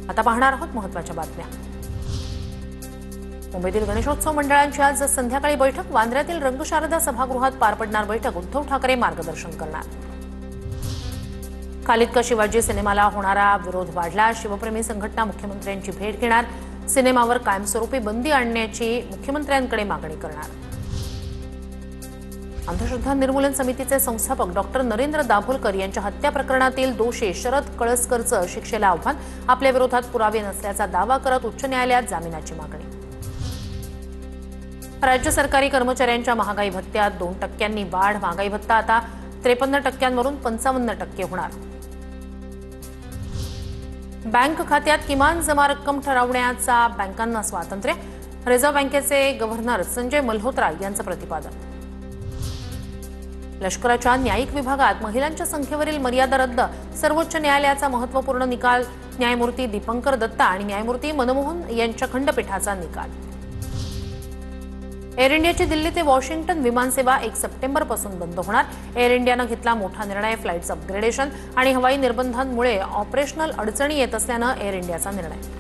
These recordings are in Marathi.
आता पाहणार आहोत महत्त्वाच्या बातम्या। मुंबईतील गणेशोत्सव मंडळांची आज संध्याकाळी बैठक। वांद्र्यातील रंगशारदा सभागृहात पार पडणार बैठक। उद्धव ठाकरे मार्गदर्शन करणार। खालिद का शिवाजी सिनेमाला होणारा विरोध वाढला। शिवप्रेमी संघटना मुख्यमंत्र्यांची भेट घेणार। सिनेमावर कायमस्वरूपी बंदी आणण्याची मुख्यमंत्र्यांकडे मागणी करणार। अंधश्रद्धा निर्मूलन समितीचे संस्थापक डॉक्टर नरेंद्र दाभोलकर यांच्या हत्या प्रकरणातील दोषी शरद कळसकरचं शिक्षेला आव्हान। आपल्या विरोधात पुरावे नसल्याचा दावा करत उच्च न्यायालयात जामिनाची मागणी। राज्य सरकारी कर्मचाऱ्यांच्या महागाई भत्त्यात 2% वाढ। महागाई भत्ता आता 53%वरून 55% होणार। बँक खात्यात किमान जमा रक्कम ठरवण्याचा बँकांना स्वातंत्र्य। रिझर्व्ह बँकेचे गव्हर्नर संजय मल्होत्रा यांचं प्रतिपादन। लष्कराच्या न्यायिक विभागात महिलांच्या संख्येवरील मर्यादा रद्द। सर्वोच्च न्यायालयाचा महत्त्वपूर्ण निकाल। न्यायमूर्ती दीपंकर दत्ता आणि न्यायमूर्ती मनमोहन यांच्या खंडपीठाचा निकाल। एअर इंडियाची दिल्ली ते वॉशिंग्टन विमानसेवा 1 सप्टेंबरपासून बंद होणार। एअर इंडियानं घेतला मोठा निर्णय। फ्लाईट्स अपग्रेडेशन आणि हवाई निर्बंधांमुळे ऑपरेशनल अडचणी येत असल्यानं एअर इंडियाचा निर्णय।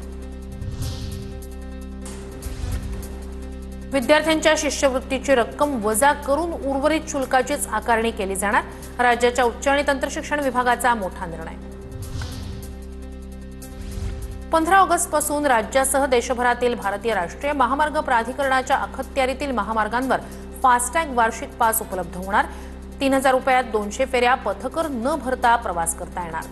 विद्यार्थ्यांच्या शिष्यवृत्तीची रक्कम वजा करून उर्वरित शुल्काचीच आकारणी केली जाणार। राज्याच्या उच्च आणि तंत्रशिक्षण विभागाचा मोठा निर्णय। 15 ऑगस्टपासून राज्यासह देशभरातील भारतीय राष्ट्रीय महामार्ग प्राधिकरणाच्या अखत्यारीतील महामार्गांवर फास्टॅग वार्षिक पास उपलब्ध होणार। 3000 रुपयात 200 फेऱ्या पथकर न भरता प्रवास करता येणार।